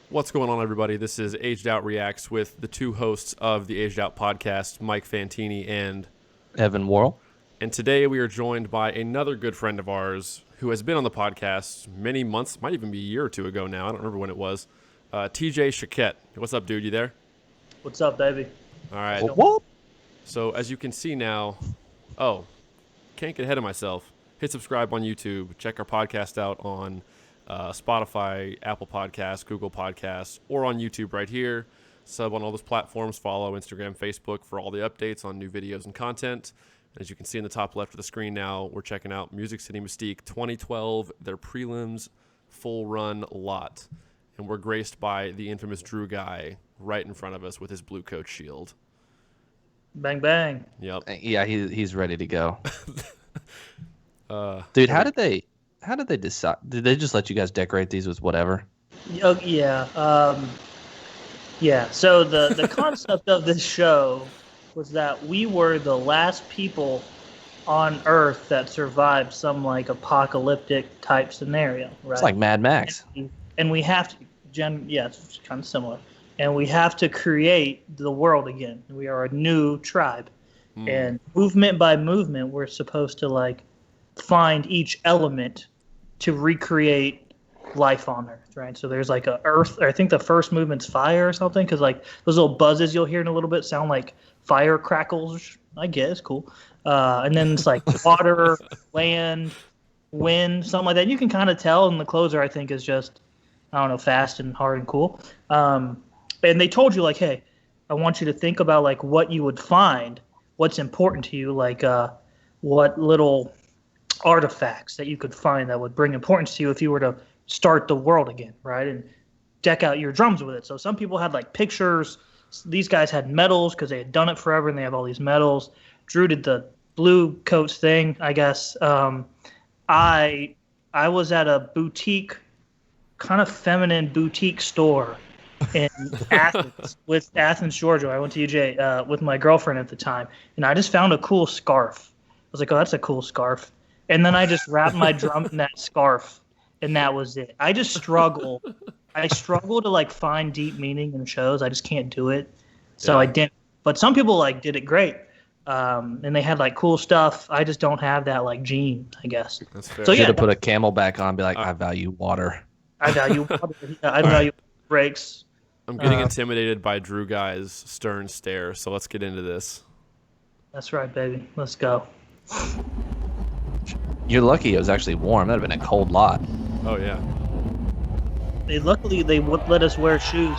What's going on, everybody? This is Aged Out Reacts with the two hosts of the Aged Out podcast, Mike Fantini and Evan Worrell. And today we are joined by another good friend of ours who has been on the podcast many months, might even be a year or two ago now. I don't remember when it was. TJ Choquette. What's up, dude? You there? What's up, baby? All right. Whoop. So as you can see now, can't get ahead of myself. Hit subscribe on YouTube. Check our podcast out on Spotify, Apple Podcasts, Google Podcasts, or on YouTube right here. Sub on all those platforms. Follow Instagram, Facebook for all the updates on new videos and content. As you can see in the top left of the screen now, we're checking out City Mystique 2012, their prelims full run lot. And we're graced by the infamous Drew guy right in front of us with his blue coat shield. Bang, bang. Yep. Yeah, he's ready to go. Dude, how did they decide? Did they just let you guys decorate these with whatever? Oh, yeah. So the concept of this show was that we were the last people on Earth that survived some like apocalyptic type scenario, right? It's like Mad Max. And we have to, it's kind of similar. And we have to create the world again. We are a new tribe. And movement by movement, we're supposed to like find each element to recreate life on Earth, right? So there's like a Earth, I think the first movement's fire or something, because like those little buzzes you'll hear in a little bit sound like fire crackles, I guess, cool. And then it's like water, land, wind, something like that. You can kind of tell, and the closer I think is just, I don't know, fast and hard and cool. And they told you like, hey, I want you to think about like what you would find, what's important to you, like what little artifacts that you could find that would bring importance to you if you were to start the world again, right? And deck out your drums with it. So some people had like pictures. These guys had medals because they had done it forever and they have all these medals. Drew did the blue coats thing, I guess. I was at a boutique, kind of feminine boutique store in Athens, Georgia. I went to UJ with my girlfriend at the time, and I just found a cool scarf. I was like, oh, that's a cool scarf. And then I just wrapped my drum in that scarf, and that was it. I just struggle. I struggle to like find deep meaning in shows. I just can't do it. So I didn't. But some people like did it great, and they had like cool stuff. I just don't have that like gene, I guess. That's fair. So you should have put a Camelback on and be like, I value water. I value I value breaks. I'm getting intimidated by Drew guy's stern stare, so let's get into this. That's right, baby. Let's go. You're lucky it was actually warm. That would have been a cold lot. Oh, yeah. Luckily, they would let us wear shoes.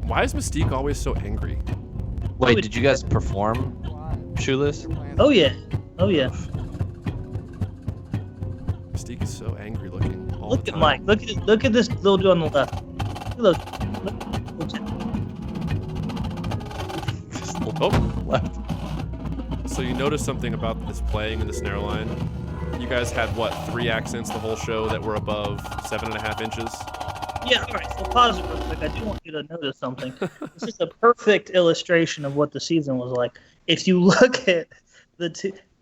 Why is Mystique always so angry? Wait, did you guys perform shoeless? Oh, yeah. Mystique is so angry looking all Look the at time. Mike. Look at this little dude on the left. Look. Oh, Left. so you noticed something about this playing in the snare line? You guys had, 3 accents the whole show that were above 7.5 inches? Yeah, all right. So pause it real quick. I do want you to notice something. This is a perfect illustration of what the season was like. If you look at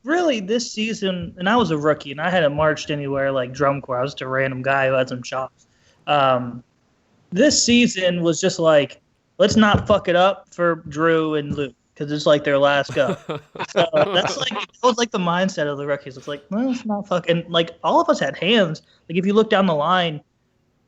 really this season, and I was a rookie, and I hadn't marched anywhere like drum corps. I was just a random guy who had some chops. This season was just like, let's not fuck it up for Drew and Luke, because it's like their last go. So that was like the mindset of the rookies. It's like, well, it's not fuck. And like all of us had hands. Like if you look down the line,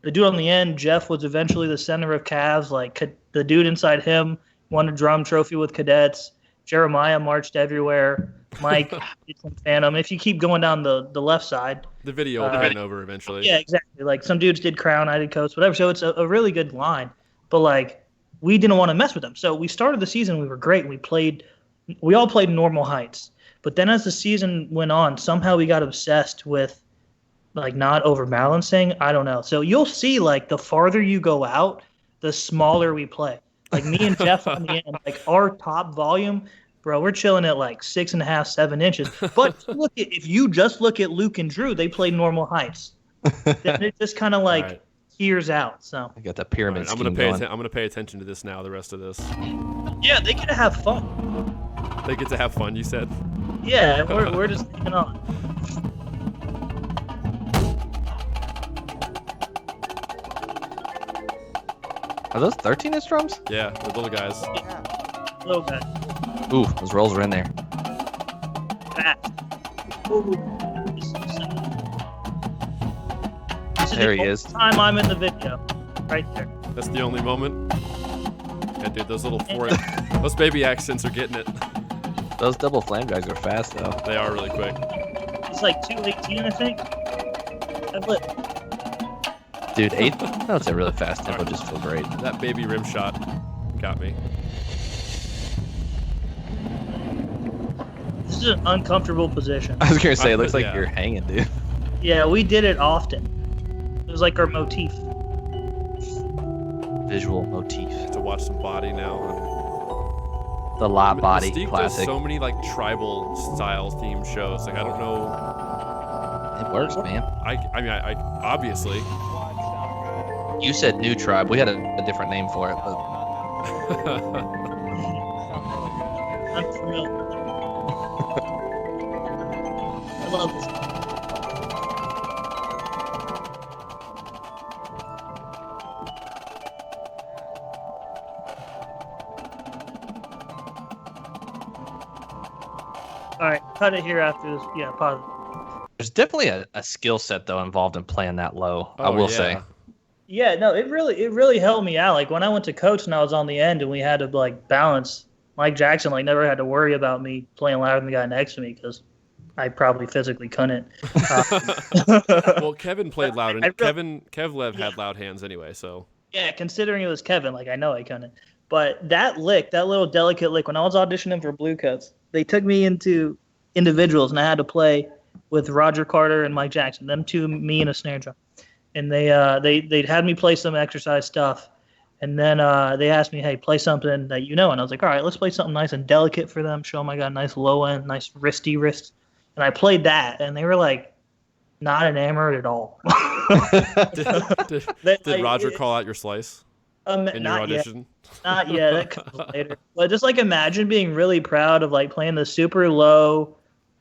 the dude on the end, Jeff, was eventually the center of Cavs. Like the dude inside him won a drum trophy with cadets. Jeremiah marched everywhere. Mike did some Phantom. If you keep going down the left side, The video will be over eventually. yeah, exactly. Like some dudes did Crown, I did Coast, whatever. So it's a really good line. But like we didn't want to mess with them. So we started the season, we were great. We all played normal heights. But then as the season went on, somehow we got obsessed with like not overbalancing. I don't know. So you'll see like the farther you go out, the smaller we play. Like me and Jeff on the end, like our top volume, bro, we're chilling at like 6.5, 7 inches. But if you just look at Luke and Drew, they play normal heights. Then it just kind of like tears out. So I got that pyramid Right, I'm scheme gonna going. I'm gonna pay attention to this now. The rest of this, yeah, they get to have fun. they get to have fun. You said. Yeah, we're just hanging on. Are those 13-inch drums? Yeah, the little guys. Little guy. Ooh, those rolls are in there. Fast. Ooh. There he the is. Time I'm in the video, right there. That's the only moment. Yeah, dude, those little those baby accents are getting it. Those double flam drags are fast, though. They are really quick. It's like 218, I think. That lit. Dude, 8 notes at really fast tempo just feel great. That baby rim shot got me. This is an uncomfortable position. I was gonna say, it looks like Yeah. you're hanging, dude. Yeah, we did it often. It was like our motif. Visual motif. To watch some body now. The lot body Mystique classic. does so many like tribal style themed shows. Like I don't know. It works, man. I mean I obviously. You said new tribe. We had a different name for it, but I'm thrilled. I love this. All right, cut it here after this. Yeah, pause. there's definitely a skill set though involved in playing that low. I will say. Yeah, no, it really helped me out. Like when I went to coach and I was on the end and we had to like balance. Mike Jackson like never had to worry about me playing louder than the guy next to me because I probably physically couldn't. Well, Kevin played loud, and Kevlev had loud hands anyway. So yeah, considering it was Kevin, like I know I couldn't. But that lick, that little delicate lick, when I was auditioning for Blue Coats, they took me into individuals and I had to play with Roger Carter and Mike Jackson, them two, me and a snare drum. And they had me play some exercise stuff. And then they asked me, hey, play something that you know. And I was like, all right, let's play something nice and delicate for them. Show them I got a nice low end, nice wristy wrist. And I played that, and they were like, not enamored at all. Did Roger call out your slice in your audition? Yet. Not yet. That comes later. But just like imagine being really proud of like playing the super low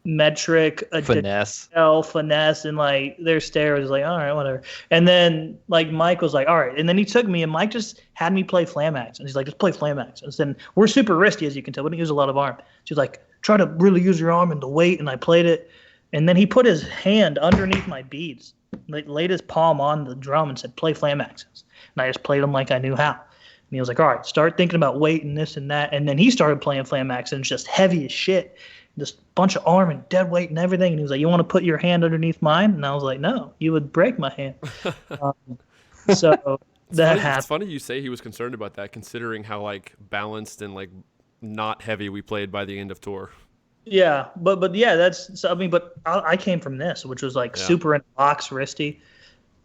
metric Finesse, and like their stare was like, all right, whatever. And then like Mike was like, all right. And then he took me and Mike just had me play flam accents. And he's like, just play flam accents. And we're super wristy, as you can tell. We don't use a lot of arm. She's like, try to really use your arm and the weight. And I played it. And then he put his hand underneath my beads, like laid his palm on the drum and said, play flam accents. And I just played them like I knew how. And he was like, all right, start thinking about weight and this and that. And then he started playing flam accents, just heavy as shit. Just bunch of arm and dead weight and everything. And he was like, you want to put your hand underneath mine? And I was like, no, you would break my hand. So that happened. It's funny you say he was concerned about that, considering how like balanced and like not heavy we played by the end of tour. Yeah, but yeah, that's, so, I mean, but I came from this, which was like super in box wristy.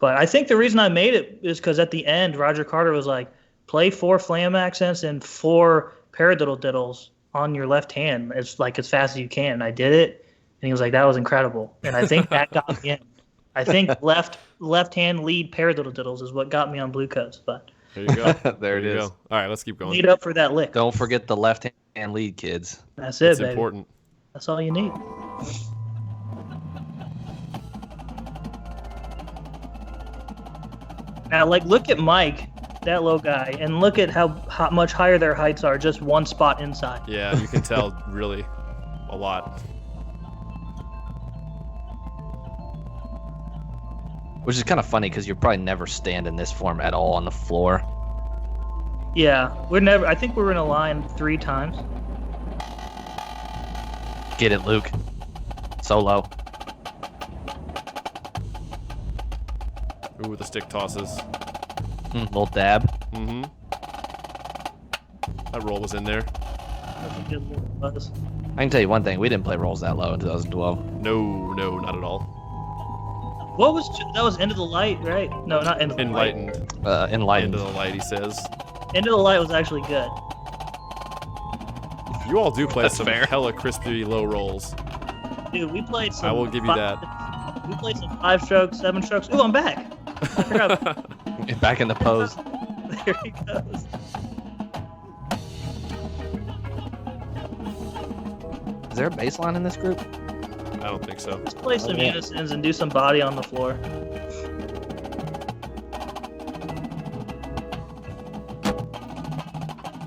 But I think the reason I made it is because at the end, Roger Carter was like, play 4 flam accents and 4 paradiddle diddles on your left hand. It's like as fast as you can. And I did it, and he was like, that was incredible. And I think that got me in. I think left hand lead paradiddle diddles is what got me on Blue Coats. But there you go. there it is. Go. All right, let's keep going. lead up for that lick. Don't forget the left hand lead, kids. That's it, It's baby. important. That's all you need. Now, like, look at Mike, that low guy, and look at how much higher their heights are, just one spot inside. Yeah, you can tell really a lot. Which is kind of funny because you probably never stand in this form at all on the floor. Yeah, I think we were in a line 3 times. Get it, Luke. Solo. Ooh, the stick tosses. Little dab. Mm-hmm. That roll was in there. That's a good little buzz. I can tell you one thing. We didn't play rolls that low in 2012. No, not at all. What was that? Was End of the Light, right? No, not End of the Light. Enlightened. Enlightened. End of the light, he says. End of the Light was actually good. You all do play That's some fair. hella crispy low rolls. Dude, we played some. I will give you that. We played some 5 strokes, 7 strokes. Ooh, I'm back. I forgot. Back in the pose. There he goes. Is there a bass line in this group? I don't think so. Let's play some yeah. unisons and do some body on the floor.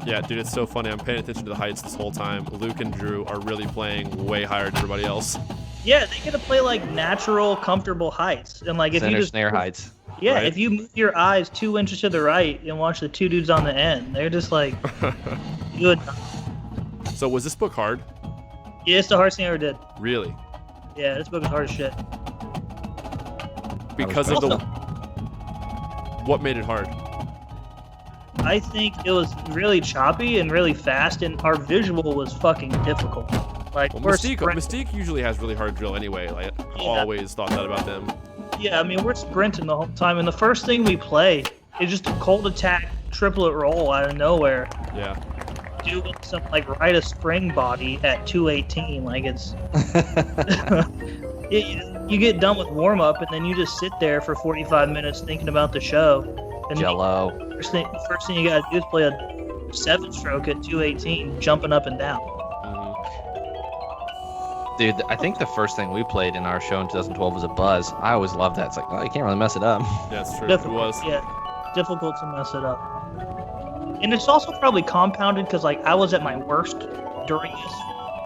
Yeah, dude, it's so funny. I'm paying attention to the heights this whole time. Luke and Drew are really playing way higher than everybody else. Yeah, they get to play like natural, comfortable heights, and like if Center you just snare heights. yeah, Right? if you move your eyes 2 inches to the right and watch the two dudes on the end, they're just like good. So was this book hard? Yeah, it's the hardest thing I ever did. Really? Yeah, this book is hard as shit. Because of the... What made it hard? I think it was really choppy and really fast, and our visual was fucking difficult. Like, Well, we're Mystique usually has really hard drill anyway. Like, I always thought that about them. yeah, I mean, we're sprinting the whole time, and the first thing we play is just a cold attack triplet roll out of nowhere. Yeah. Do some like ride a spring body at 218, like it's. You get done with warm up, and then you just sit there for 45 minutes thinking about the show. And Jello. First thing you gotta do is play a 7-stroke at 218, jumping up and down. Dude, I think the first thing we played in our show in 2012 was a buzz. I always loved that. It's like, oh, you can't really mess it up. Yeah, that's true. Difficult, It was. Yeah, difficult to mess it up. And it's also probably compounded because like I was at my worst during this,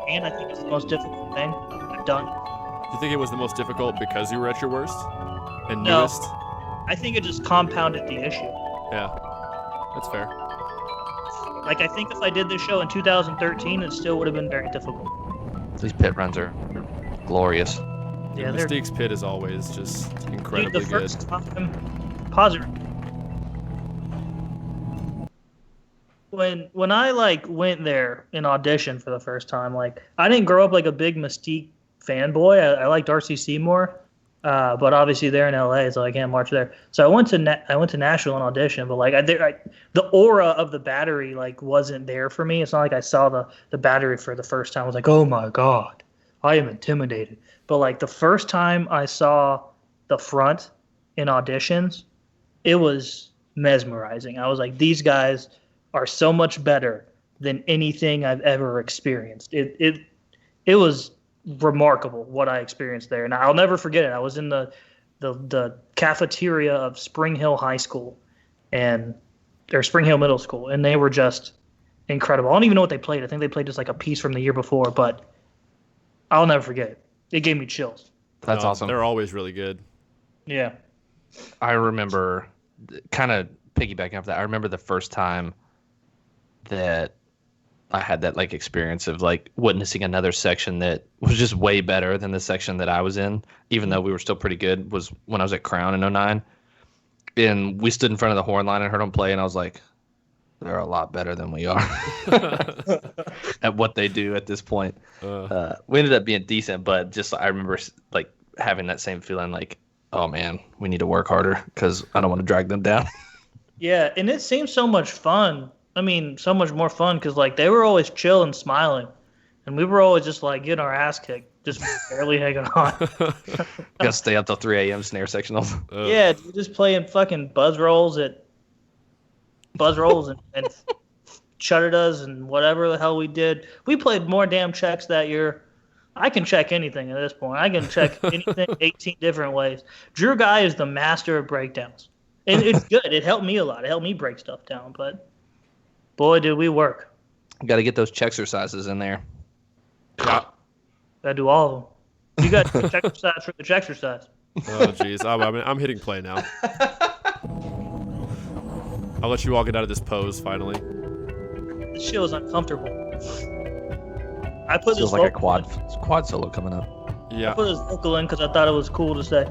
and I think it's the most difficult thing I've done. Do you think it was the most difficult because you were at your worst and No. newest? I think it just compounded the issue. Yeah, that's fair. Like I think if I did this show in 2013, it still would have been very difficult. These pit runs are glorious. Yeah, they're Mystique's pit is always just dude, incredibly the good. first time. Pause it. When I like went there and auditioned for the first time, like I didn't grow up like a big Mystique fanboy. I liked RCC more, but obviously they're in LA, so I can't march there. So I went to Nashville and auditioned, but like the aura of the battery like wasn't there for me. It's not like I saw the battery for the first time. I was like, oh my god, I am intimidated. But like the first time I saw the front in auditions, it was mesmerizing. I was like, these guys are so much better than anything I've ever experienced. It was remarkable what I experienced there, and I'll never forget it. I was in the cafeteria of Spring Hill High School or Spring Hill Middle School, and they were just incredible. I don't even know what they played. I think they played just like a piece from the year before, but I'll never forget it. It gave me chills. That's awesome. They're always really good. Yeah. I remember, kind of piggybacking off that, I remember the first time that I had that like experience of like witnessing another section that was just way better than the section that I was in, even though we were still pretty good, was when I was at Crown in 09. And we stood in front of the horn line and heard them play, and I was like, they're a lot better than we are at what they do at this point. We ended up being decent, but just I remember like having that same feeling like, oh man, we need to work harder because I don't want to drag them down. Yeah, and it seemed so much fun. I mean, so much more fun because like they were always chill and smiling, and we were always just like getting our ass kicked, just barely hanging on. Gotta stay up till 3 a.m. snare sectionals. Yeah, dude, just playing fucking buzz rolls and chudderdas and whatever the hell we did. We played more damn checks that year. I can check anything at this point. I can check anything 18 different ways. Drew Guy is the master of breakdowns. And it's good. It helped me a lot. It helped me break stuff down. But boy, did we work. Got to get those exercises in there. Yeah. Gotta do all of them. You got to check exercise for the exercise. Oh, jeez. I'm hitting play now. I'll let you all get out of this pose finally. This shit was uncomfortable. I put Feels this like a vocal, quad solo coming up. Yeah. I put this vocal in because I thought it was cool to say.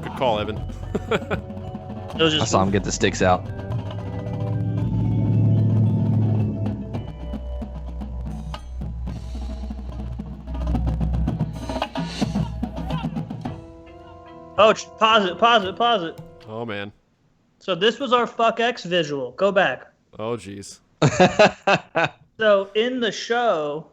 Good call, Evan. It was just I saw him get the sticks out. Oh, pause it. Oh, man. So this was our fuck X visual. Go back. Oh, jeez. So in the show,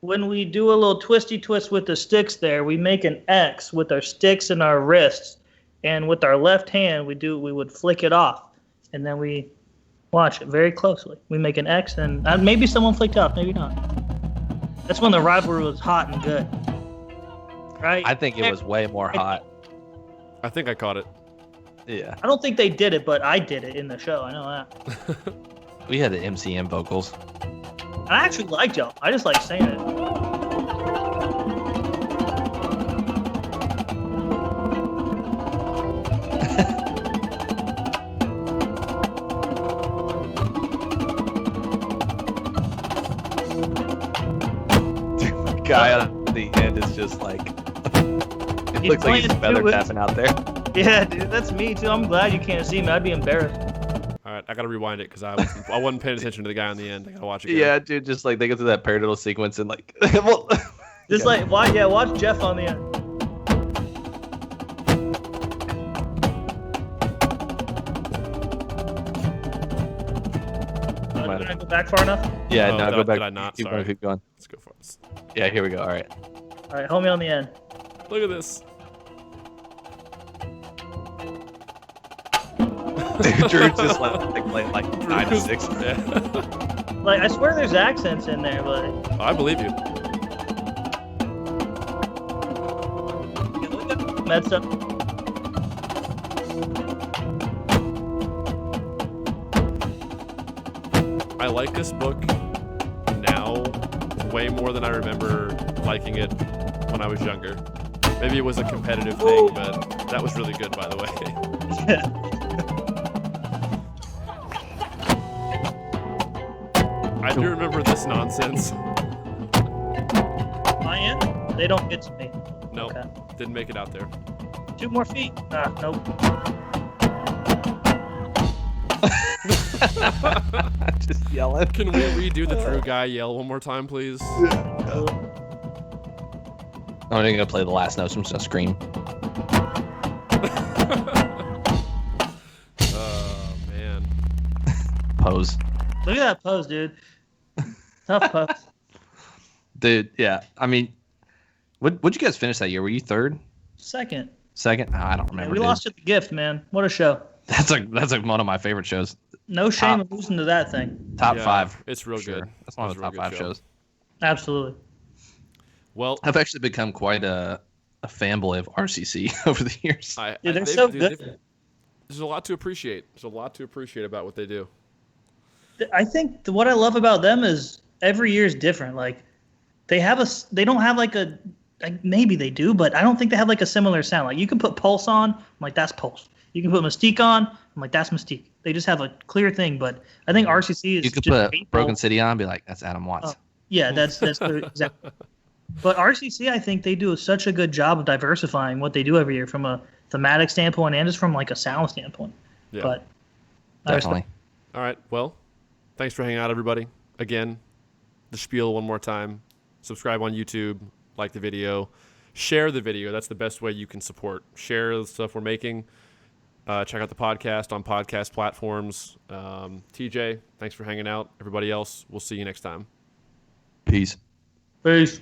when we do a little twisty twist with the sticks there, we make an X with our sticks and our wrists. And with our left hand, we would flick it off. And then we watch it very closely. We make an X, and maybe someone flicked off, maybe not. That's when the rivalry was hot and good. Right? I think it was way more hot. I think I caught it. Yeah. I don't think they did it, but I did it in the show. I know that. We had the MCM vocals. I actually liked y'all. I just like saying it. Guy on the end is just like it He's looks like he's playing feather too, tapping out there. Yeah, dude, that's me too. I'm glad you can't see me. I'd be embarrassed. All right, I gotta rewind it because I wasn't paying attention to the guy on the end. I gotta watch it. Again. Yeah, dude, just like they go through that paradiddle sequence and like well, Just like watch Jeff on the end. Did I go back far enough? yeah, Oh, no, go back. Did I not? Keep Sorry. going, keep going. Let's go for it. Yeah, here we go. All right. All right, hold me on the end. Look at this. Dude, Drew's just like playing like 9 to 6. Yeah. Like I swear there's accents in there, but I believe you. med stuff. I like this book now way more than I remember liking it when I was younger. Maybe it was a competitive thing, but that was really good, by the way. I do remember this nonsense. My end? They don't get to me. Nope, Okay. didn't make it out there. 2 more feet. Nope. Just yelling. Can we redo the Drew guy yell one more time, please? I'm only gonna play the last notes. I'm just gonna scream. Oh, man. Pose. Look at that pose, dude. Tough pose. Dude, yeah. I mean, what'd you guys finish that year? Were you third? Second. Second? Oh, I don't Yeah, remember. we dude. lost at the gift, man. What a show. That's like one of my favorite shows. No shame in losing to that thing. Top Yeah, 5. It's real Sure. good. That's one of It's the a top real good 5 show. shows. Absolutely. Well, I've actually become quite a fanboy of RCC over the years. Dude, they're so dude, good. there's a lot to appreciate. There's a lot to appreciate about what they do. I think what I love about them is every year is different. Like they don't have like maybe they do, but I don't think they have like a similar sound. Like you can put Pulse on, I'm like that's Pulse. You can put Mystique on, I'm like that's Mystique. They just have a clear thing. But I think RCC is You could just put painful. Broken City on and be like, that's Adam Watts. Oh, yeah, that's clear, exactly. But RCC, I think they do such a good job of diversifying what they do every year from a thematic standpoint and just from like a sound standpoint. Yeah. But I respect- Definitely. All right. Well, thanks for hanging out, everybody. Again, the spiel one more time. Subscribe on YouTube, like the video, share the video. That's the best way you can support. Share the stuff we're making. Check out the podcast on podcast platforms. TJ, thanks for hanging out. Everybody else, we'll see you next time. Peace. Peace.